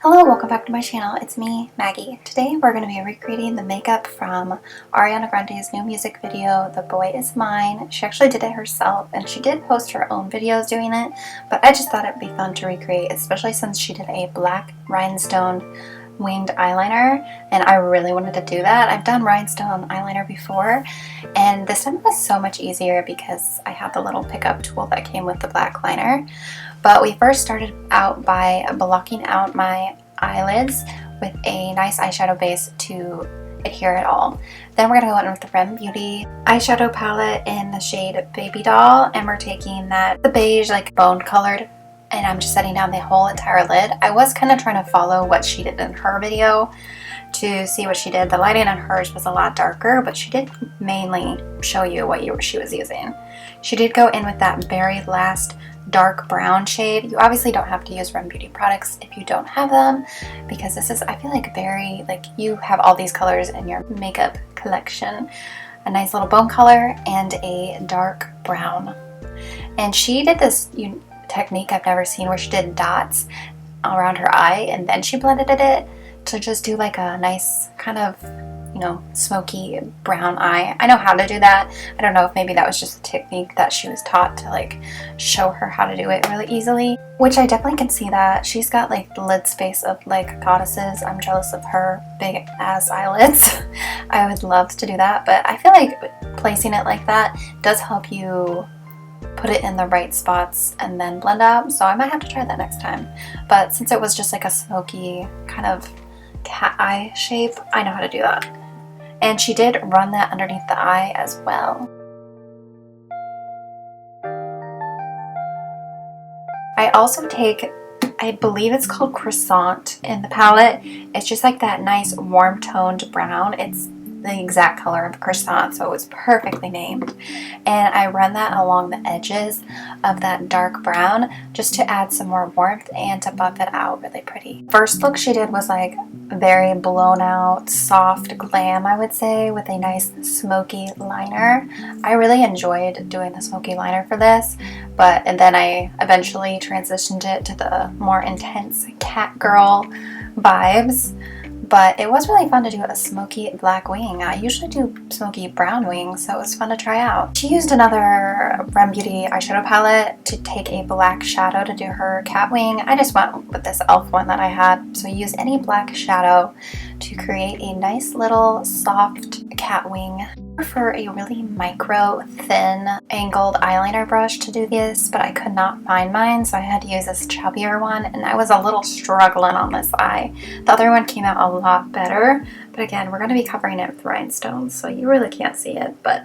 Hello, welcome back to my channel. It's me, Maggie. Today we're going to be recreating the makeup from Ariana Grande's new music video, The Boy Is Mine. She actually did it herself and she did post her own videos doing it, but I just thought it'd be fun to recreate, especially since she did a black rhinestone winged eyeliner and I really wanted to do that. I've done rhinestone eyeliner before and this time was so much easier because I had the little pickup tool that came with the black liner. But we first started out by blocking out my eyelids with a nice eyeshadow base to adhere it all. Then we're going to go in with the Rem Beauty eyeshadow palette in the shade Baby Doll, and we're taking the beige, like bone colored, and I'm just setting down the whole entire lid. I was kind of trying to follow what she did in her video to see what she did. The lighting on hers was a lot darker, but she did mainly show you what she was using. She did go in with that very last dark brown shade. You obviously don't have to use Rem Beauty products if you don't have them, because this is, I feel like, very, like, you have all these colors in your makeup collection. A nice little bone color and a dark brown. And she did this technique I've never seen where she did dots around her eye and then she blended it to just do like a nice kind of, you know, smoky brown eye. I know how to do that. I don't know if maybe that was just a technique that she was taught to like show her how to do it really easily, which I definitely can see that. She's got like the lid space of like goddesses. I'm jealous of her big ass eyelids. I would love to do that, but I feel like placing it like that does help you put it in the right spots and then blend out, so I might have to try that next time. But since it was just like a smoky kind of cat eye shape, I know how to do that. And she did run that underneath the eye as well. I also take, I believe it's called Croissant in the palette. It's just like that nice warm toned brown. It's the exact color of Croissant, so it was perfectly named. And I run that along the edges of that dark brown just to add some more warmth and to buff it out really pretty. First look she did was like very blown out, soft glam, I would say, with a nice smoky liner. I really enjoyed doing the smoky liner for this, and then I eventually transitioned it to the more intense cat girl vibes. But it was really fun to do a smoky black wing. I usually do smoky brown wings, so it was fun to try out. She used another Rem Beauty eyeshadow palette to take a black shadow to do her Catwing. I just went with this e.l.f. one that I had, so use any black shadow to create a nice little soft Catwing. For a really micro, thin, angled eyeliner brush to do this, but I could not find mine, so I had to use this chubbier one, and I was a little struggling on this eye. The other one came out a lot better, but again, we're going to be covering it with rhinestones, so you really can't see it, but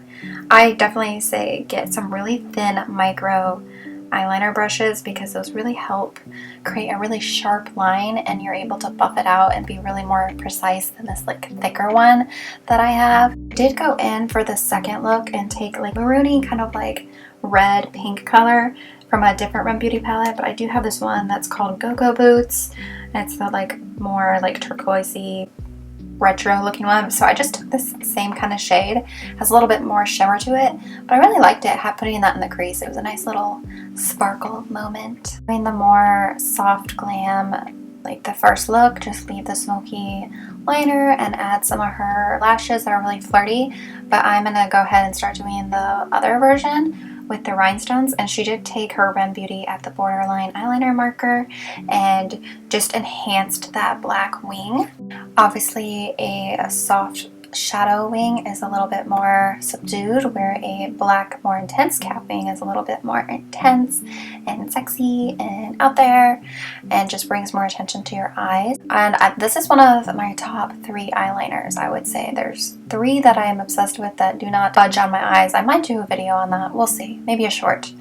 I definitely say get some really thin micro eyeliner brushes because those really help create a really sharp line and you're able to buff it out and be really more precise than this like thicker one that I have. I did go in for the second look and take like maroony kind of like red pink color from a different Rem Beauty palette, but I do have this one that's called Gogo Boots and it's the like more like turquoisey retro looking one, so I just took this same kind of shade, has a little bit more shimmer to it, but I really liked it, putting that in the crease. It was a nice little sparkle moment. Doing the more soft glam, like the first look, just leave the smoky liner and add some of her lashes that are really flirty, but I'm gonna go ahead and start doing the other version with the rhinestones, and she did take her Rem Beauty at the Borderline eyeliner marker and just enhanced that black wing. Obviously a soft shadow wing is a little bit more subdued, where a black, more intense cat wing is a little bit more intense and sexy and out there and just brings more attention to your eyes. And this is one of my top 3 eyeliners, I would say. There's 3 that I am obsessed with that do not budge on my eyes. I might do a video on that, we'll see, maybe a short.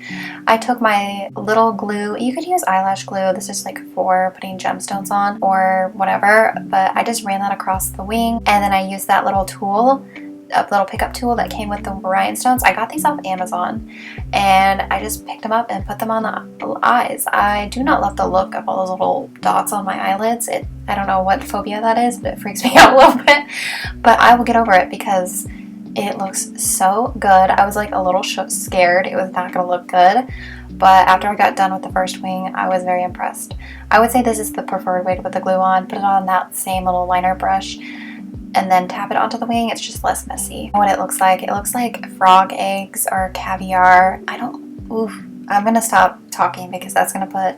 I took my little glue, you could use eyelash glue, this is like for putting gemstones on or whatever, but I just ran that across the wing and then I used that little tool, a little pickup tool that came with the rhinestones. I got these off Amazon and I just picked them up and put them on the eyes. I do not love the look of all those little dots on my eyelids. I don't know what phobia that is, but it freaks me out a little bit, but I will get over it because it looks so good. I was like a little scared it was not gonna look good, but after I got done with the first wing, I was very impressed. I would say this is the preferred way to put the glue on. Put it on that same little liner brush and then tap it onto the wing. It's just less messy. What it looks like frog eggs or caviar. I'm gonna stop talking because that's gonna put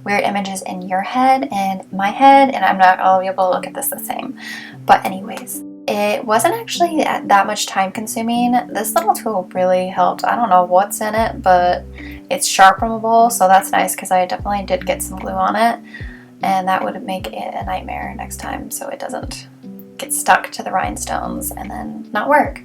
weird images in your head and my head, and I'm not gonna be able to look at this the same. But anyways, it wasn't actually that much time consuming. This little tool really helped. I don't know what's in it, but it's sharpenable, so that's nice because I definitely did get some glue on it, and that would make it a nightmare next time so it doesn't get stuck to the rhinestones and then not work.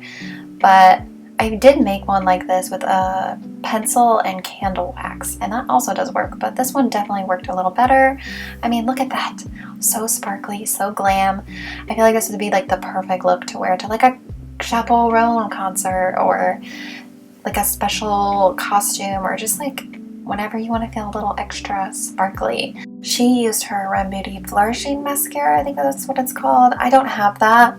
But I did make one like this with a pencil and candle wax, and that also does work, but this one definitely worked a little better. I mean, look at that. So sparkly, so glam. I feel like this would be like the perfect look to wear to like a chaperone concert or like a special costume, or just like whenever you want to feel a little extra sparkly. She used her Rem Beauty Flourishing Mascara, I think that's what it's called. I don't have that.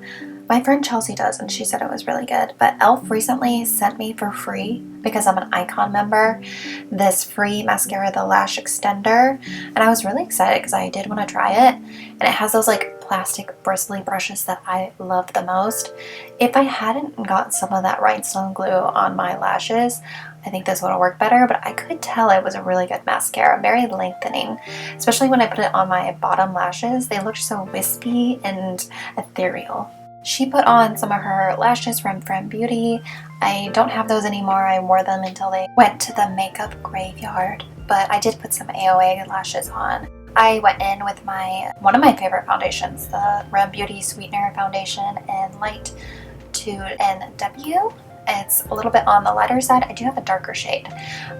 My friend Chelsea does, and she said it was really good. But e.l.f. recently sent me for free, because I'm an Icon member, this free mascara, the Lash Extender. And I was really excited because I did want to try it. And it has those like plastic bristly brushes that I love the most. If I hadn't got some of that rhinestone glue on my lashes, I think this would have worked better, but I could tell it was a really good mascara, very lengthening, especially when I put it on my bottom lashes. They looked so wispy and ethereal. She put on some of her lashes from Beauty. I don't have those anymore. I wore them until they went to the makeup graveyard, but I did put some AOA lashes on. I went in with one of my favorite foundations, the Rem Beauty Sweetener Foundation in Light Tude NW. It's a little bit on the lighter side. I do have a darker shade,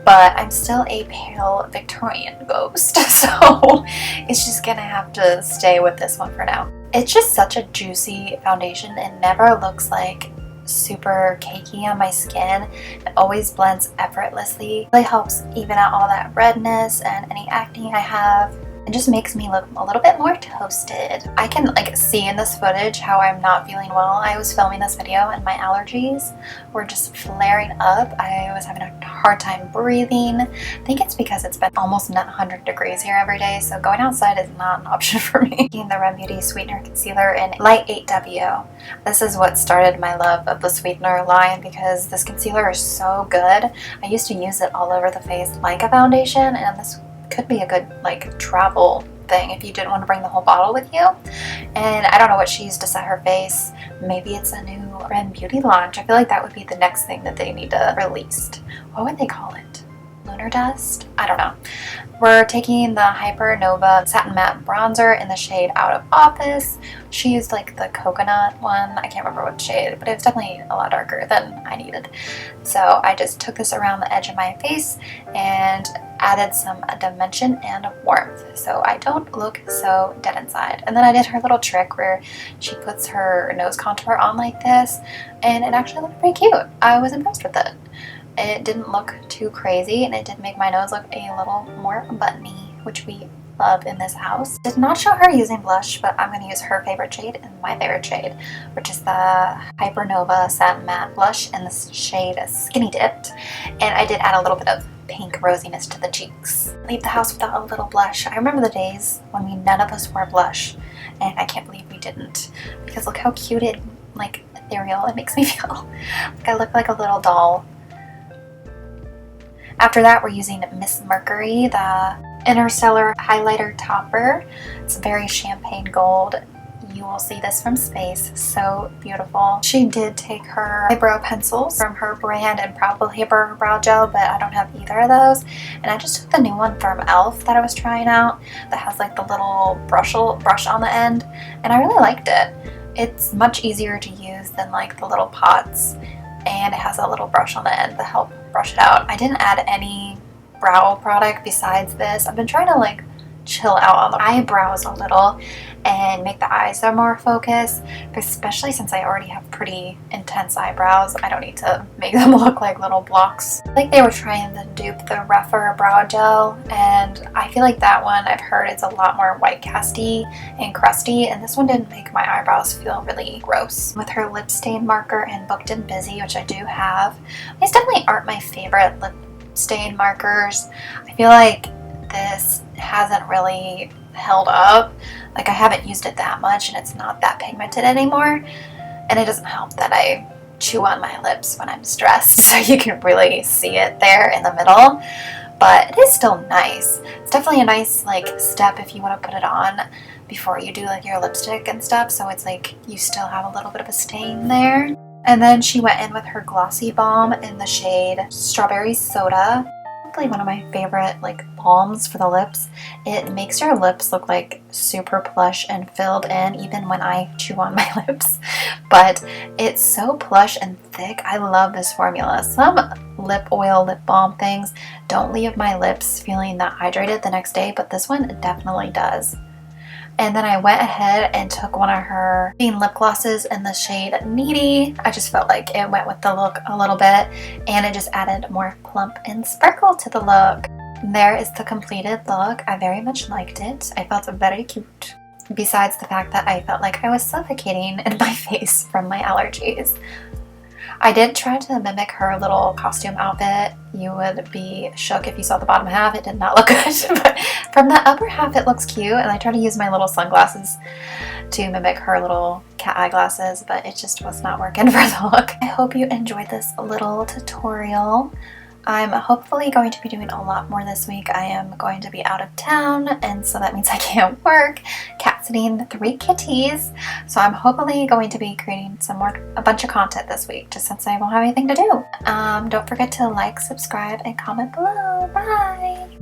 but I'm still a pale Victorian ghost, so it's just gonna have to stay with this one for now. It's just such a juicy foundation. It never looks like super cakey on my skin. It always blends effortlessly. It really helps even out all that redness and any acne I have. It just makes me look a little bit more toasted. I can like see in this footage how I'm not feeling well. I was filming this video and my allergies were just flaring up. I was having a hard time breathing. I think it's because it's been almost 100 degrees here every day, so going outside is not an option for me. Using the Rem Beauty Sweetener Concealer in Light 8W. This is what started my love of the sweetener line, because this concealer is so good. I used to use it all over the face like a foundation, and this could be a good like travel thing if you didn't want to bring the whole bottle with you. And I don't know what she used to set her face. Maybe it's a new Rem Beauty launch. I feel like that would be the next thing that they need to release. What would they call it? Lunar dust? I don't know. We're taking the Hypernova Satin Matte Bronzer in the shade Out of Office. She used like the coconut one. I can't remember what shade, but it was definitely a lot darker than I needed. So I just took this around the edge of my face and added some dimension and warmth so I don't look so dead inside. And then I did her little trick where she puts her nose contour on like this, and it actually looked pretty cute. I was impressed with it. It didn't look too crazy, and it did make my nose look a little more buttony, which we love in this house. Did not show her using blush, but I'm going to use her favorite shade and my favorite shade, which is the Hypernova Satin Matte Blush in the shade Skinny Dipped. And I did add a little bit of pink rosiness to the cheeks. Leave the house without a little blush. I remember the days when none of us wore blush, and I can't believe we didn't, because look how cute it, like ethereal, it makes me feel like I look like a little doll. After that, we're using Miss Mercury, the Interstellar Highlighter Topper. It's very champagne gold. You will see this from space. So beautiful. She did take her eyebrow pencils from her brand and probably her brow gel, but I don't have either of those. And I just took the new one from e.l.f. that I was trying out that has like the little brush on the end, and I really liked it. It's much easier to use than like the little pots, and it has a little brush on the end to help brush it out. I didn't add any brow product besides this. I've been trying to like chill out on the eyebrows a little and make the eyes more focused, especially since I already have pretty intense eyebrows. I don't need to make them look like little blocks. I think they were trying to dupe the rougher brow gel, and I feel like that one, I've heard it's a lot more white casty and crusty, and this one didn't make my eyebrows feel really gross. With her lip stain marker and Booked and Busy, which I do have, these definitely aren't my favorite lip stain markers. I feel like this hasn't really held up. Like I haven't used it that much and it's not that pigmented anymore. And it doesn't help that I chew on my lips when I'm stressed, so you can really see it there in the middle. But it is still nice. It's definitely a nice like step if you want to put it on before you do like your lipstick and stuff, so it's like you still have a little bit of a stain there. And then she went in with her glossy balm in the shade Strawberry Soda. Probably one of my favorite like balms for the lips. It makes your lips look like super plush and filled in even when I chew on my lips. But it's so plush and thick. I love this formula. Some lip oil, lip balm things don't leave my lips feeling that hydrated the next day, but this one definitely does. And then I went ahead and took one of her lip glosses in the shade Needy. I just felt like it went with the look a little bit and it just added more plump and sparkle to the look. There is the completed look. I very much liked it. I felt very cute. Besides the fact that I felt like I was suffocating in my face from my allergies. I did try to mimic her little costume outfit. You would be shook if you saw the bottom half. It did not look good, but from the upper half it looks cute, and I tried to use my little sunglasses to mimic her little cat eye glasses, but it just was not working for the look. I hope you enjoyed this little tutorial. I'm hopefully going to be doing a lot more this week. I am going to be out of town, and so that means I can't work. Cat sitting 3 kitties. So I'm hopefully going to be creating a bunch of content this week, just since I won't have anything to do. Don't forget to like, subscribe, and comment below. Bye!